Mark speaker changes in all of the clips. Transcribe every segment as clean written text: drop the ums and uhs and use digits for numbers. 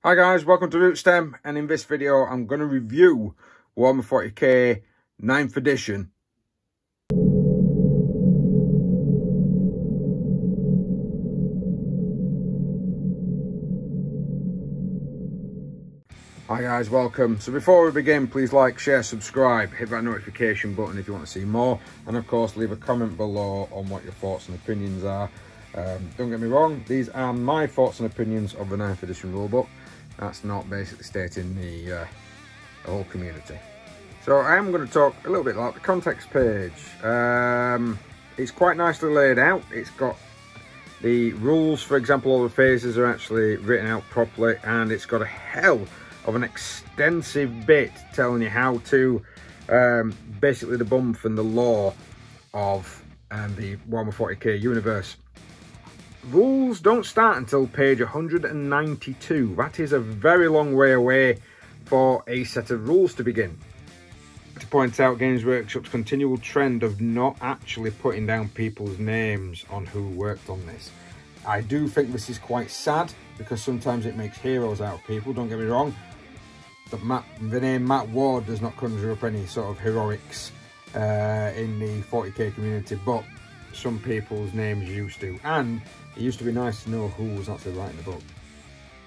Speaker 1: Hi guys, welcome to Rootstem, and in this video I'm going to review Warhammer 40k 9th edition. Hi guys, welcome. So before we begin, please like, share, subscribe, hit that notification button if you want to see more, and of course leave a comment below on what your thoughts and opinions are. Don't get me wrong, these are my thoughts and opinions of the 9th edition rulebook. That's not basically stating the whole community. So I am going to talk a little bit about the context page. It's quite nicely laid out. It's got the rules, for example, all the phases are actually written out properly, and it's got a hell of an extensive bit telling you how to basically the bump and the lore of the Warhammer 40k universe. Rules don't start until page 192. That is a very long way away for a set of rules to begin. To point out Games Workshop's continual trend of not actually putting down people's names on who worked on this. I do think this is quite sad, because sometimes it makes heroes out of people, don't get me wrong. The name Matt Ward does not conjure up any sort of heroics in the 40k community, but some people's names used to, and it used to be nice to know who was actually writing the book.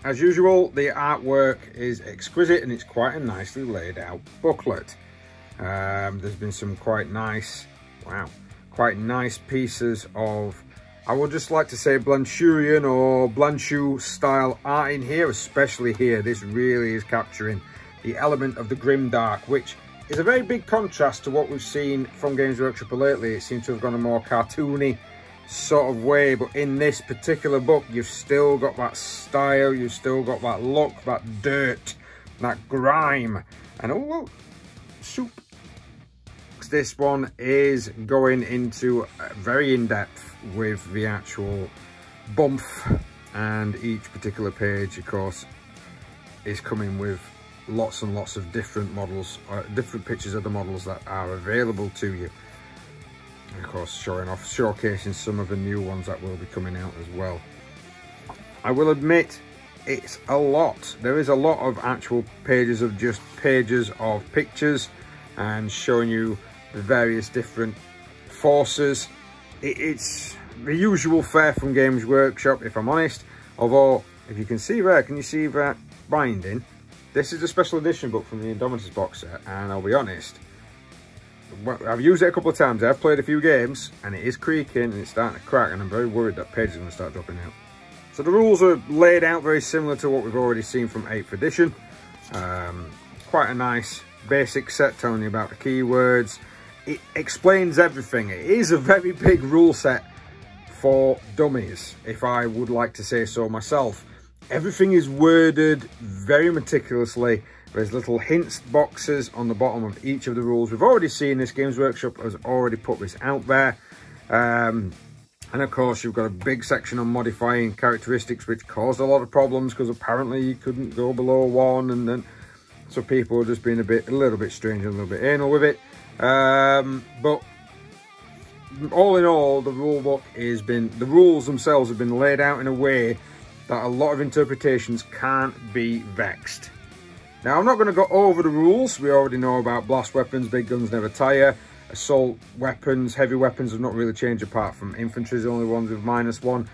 Speaker 1: As usual, the artwork is exquisite and it's quite a nicely laid out booklet. There's been some quite nice pieces of, I would just like to say, Blanchurian or Blanchu style art in here, especially here. This really is capturing the element of the grimdark, which is a very big contrast to what we've seen from Games Workshop lately. It seems to have gone a more cartoony sort of way, but in this particular book you've still got that style, you've still got that look, that dirt, that grime, and oh look, soup. This one is going into very in-depth with the actual bump, and each particular page of course is coming with lots and lots of different models, different pictures of the models that are available to you. And of course showcasing some of the new ones that will be coming out as well. I will admit it's a lot. There is a lot of actual pages of just pages of pictures and showing you the various different forces. It's the usual fare from Games Workshop, if I'm honest. Although, if you can see there, can you see that binding? This is a special edition book from the Indomitus box set, and I'll be honest, I've used it a couple of times. I've played a few games and it is creaking and it's starting to crack, and I'm very worried that pages are going to start dropping out. So the rules are laid out very similar to what we've already seen from 8th edition. Quite a nice basic set telling you about the keywords. It explains everything. It is a very big rule set for dummies, if I would like to say so myself. Everything is worded very meticulously. There's little hints boxes on the bottom of each of the rules. We've already seen this. Games Workshop has already put this out there. And of course, you've got a big section on modifying characteristics, which caused a lot of problems because apparently you couldn't go below 1, and then so people are just being a little bit strange and a little bit anal with it. But all in all, the the rules themselves have been laid out in a way that a lot of interpretations can't be vexed. Now, I'm not going to go over the rules. We already know about blast weapons, big guns never tire, assault weapons, heavy weapons have not really changed apart from infantry, the only ones with -1.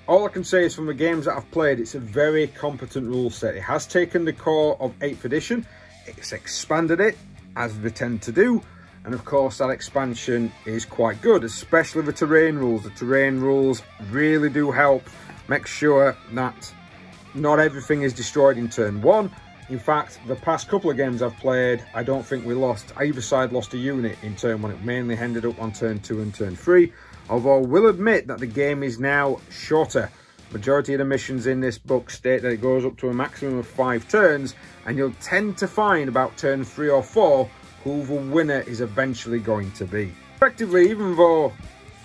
Speaker 1: All I can say is from the games that I've played, it's a very competent rule set. It has taken the core of 8th edition, it's expanded it, as they tend to do, and of course that expansion is quite good, especially the terrain rules. The terrain rules really do help make sure that not everything is destroyed in turn 1. In fact, the past couple of games I've played, I don't think either side lost a unit in turn 1. It mainly ended up on turn 2 and turn 3. Although we'll admit that the game is now shorter. Majority of the missions in this book state that it goes up to a maximum of 5 turns, and you'll tend to find about turn 3 or 4 who the winner is eventually going to be. Effectively, even though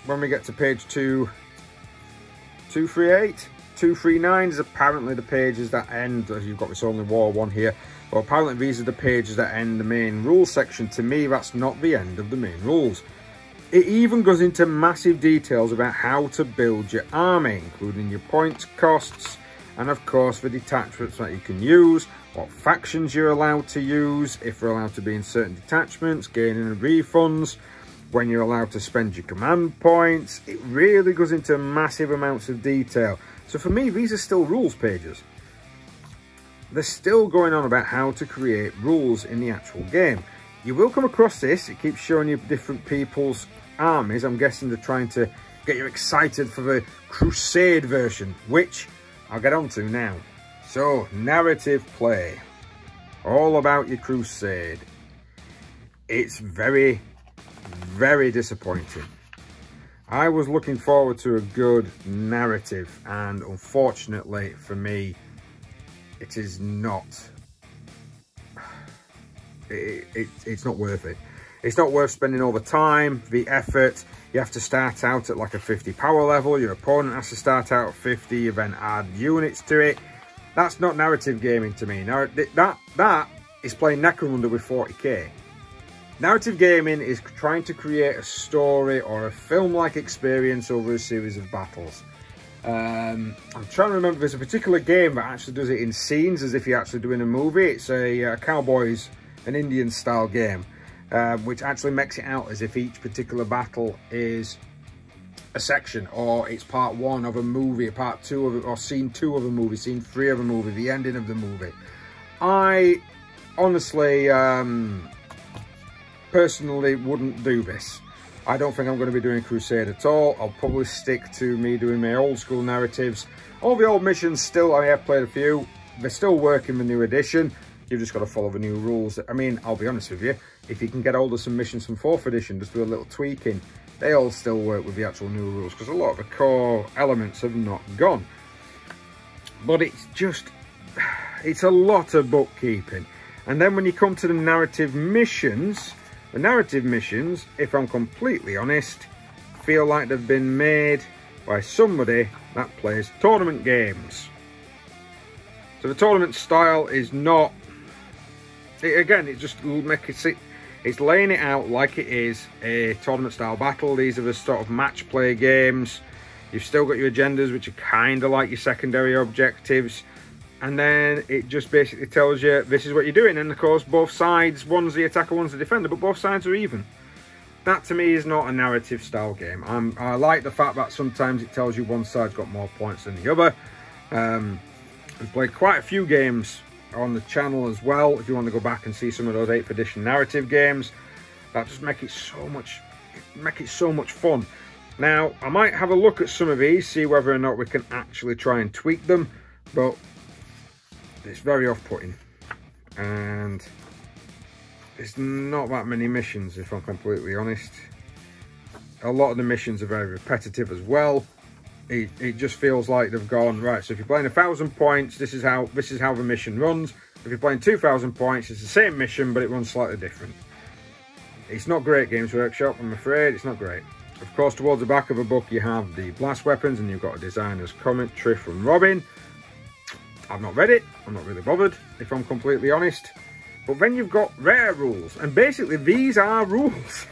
Speaker 1: when we get to page 238, 239 is apparently the pages that end, as you've got this Only War one here, but apparently these are the pages that end the main rules section. To me, that's not the end of the main rules. It even goes into massive details about how to build your army, including your points, costs, and of course the detachments that you can use, what factions you're allowed to use, if you're allowed to be in certain detachments, gaining refunds, when you're allowed to spend your command points. It really goes into massive amounts of detail. So for me, these are still rules pages. They're still going on about how to create rules in the actual game. You will come across this. It keeps showing you different people's armies. I'm guessing they're trying to get you excited for the Crusade version, which I'll get onto now. So, narrative play. All about your Crusade. It's very, very disappointing. I was looking forward to a good narrative, and unfortunately for me, it is not. It's not worth it. It's not worth spending all the time, the effort. You have to start out at like a 50 power level. Your opponent has to start out at 50. You then add units to it. That's not narrative gaming to me. Now that is playing Necromunda with 40k. Narrative gaming is trying to create a story or a film-like experience over a series of battles. I'm trying to remember, there's a particular game that actually does it in scenes as if you're actually doing a movie. It's a Cowboys, an Indian style game, which actually makes it out as if each particular battle is a section, or it's part one of a movie, part two of it, or scene 2 of a movie, scene 3 of a movie, the ending of the movie. I honestly, personally wouldn't do this. I don't think I'm going to be doing Crusade at all. I'll probably stick to me doing my old school narratives. All the old missions still, I have played a few. They're still working the new edition. You've just got to follow the new rules. I mean, I'll be honest with you, if you can get hold of some missions from 4th edition, just do a little tweaking, they all still work with the actual new rules, because a lot of the core elements have not gone. But it's just, it's a lot of bookkeeping. And then when you come to the narrative missions, if I'm completely honest, feel like they've been made by somebody that plays tournament games. So the tournament style is not, again, it just makes it, it's laying it out like it is a tournament style battle. These are the sort of match play games. You've still got your agendas, which are kind of like your secondary objectives. And then it just basically tells you this is what you're doing. And of course, both sides, one's the attacker, one's the defender, but both sides are even. That to me is not a narrative style game. I like the fact that sometimes it tells you one side's got more points than the other. We've played quite a few games on the channel as well. If you want to go back and see some of those 8th edition narrative games, that just make it so much fun. Now, I might have a look at some of these, see whether or not we can actually try and tweak them, but it's very off-putting, and it's not that many missions, if I'm completely honest. A lot of the missions are very repetitive as well. It just feels like they've gone, right, so if you're playing 1,000 points, this is how the mission runs. If you're playing 2,000 points, it's the same mission, but it runs slightly different. It's not great, Games Workshop, I'm afraid. It's not great. Of course, towards the back of the book, you have the blast weapons, and you've got a designer's commentary from Robin. I've not read it. I'm not really bothered, if I'm completely honest. But then you've got rare rules, and basically these are rules.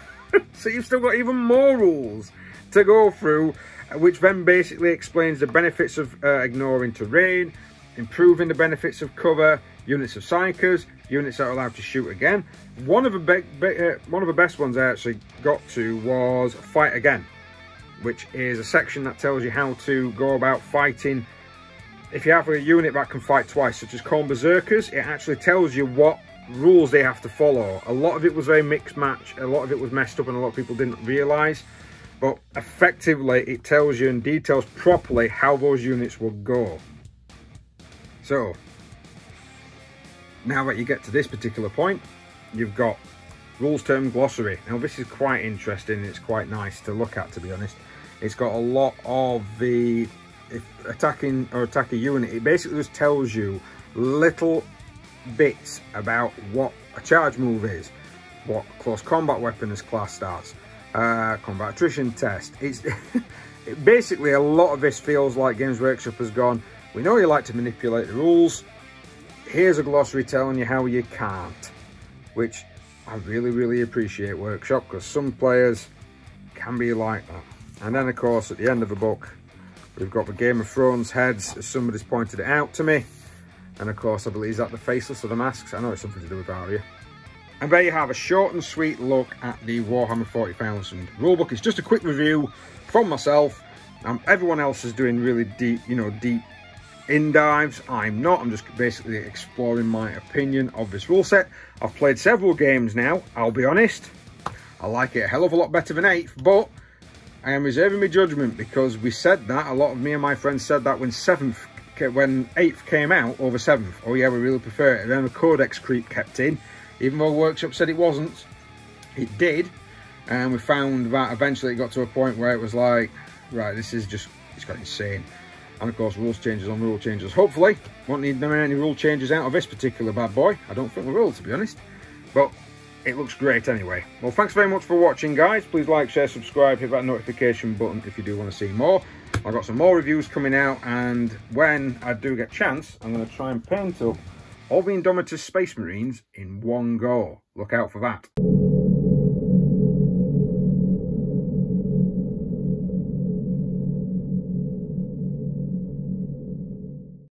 Speaker 1: So you've still got even more rules to go through, which then basically explains the benefits of ignoring terrain, improving the benefits of cover, units of psychers, units that are allowed to shoot again. One of the best ones I actually got to was Fight Again, which is a section that tells you how to go about fighting. If you have a unit that can fight twice, such as Corn Berserkers, it actually tells you what rules they have to follow. A lot of it was very mixed match, a lot of it was messed up, and a lot of people didn't realise. But effectively, it tells you and details properly how those units will go. So, now that you get to this particular point, you've got rules term glossary. Now this is quite interesting, it's quite nice to look at, to be honest. It's got a lot of the attacking or attack a unit. It basically just tells you little bits about what a charge move is, what close combat weapon is classed as, combat attrition test. It's basically a lot of this feels like Games Workshop has gone, we know you like to manipulate the rules, here's a glossary telling you how you can't, which I really appreciate Workshop, because some players can be like that. And then of course at the end of the book We've got the Game of Thrones heads, as somebody's pointed it out to me. And of course, I believe that the faceless or the masks. I know it's something to do with Arya. And there you have a short and sweet look at the Warhammer 40,000 rulebook. It's just a quick review from myself. Everyone else is doing really deep, deep in dives. I'm not. I'm just basically exploring my opinion of this rule set. I've played several games now. I'll be honest, I like it a hell of a lot better than 8th, but I am reserving my judgment because we said that. A lot of me and my friends said that when 8th came out over 7th. Oh yeah, we really prefer it. And then the Codex creep kept in. Even though Workshop said it wasn't, it did. And we found that eventually it got to a point where it was like, right, this is just, it's got insane. And of course, rules changes on rule changes. Hopefully, won't need any rule changes out of this particular bad boy. I don't think we will, to be honest. But it looks great anyway. Well, thanks very much for watching, guys. Please like, share, subscribe, hit that notification button if you do want to see more. I've got some more reviews coming out, and when I do get a chance, I'm going to try and paint up all the Indomitus Space Marines in one go. Look out for that.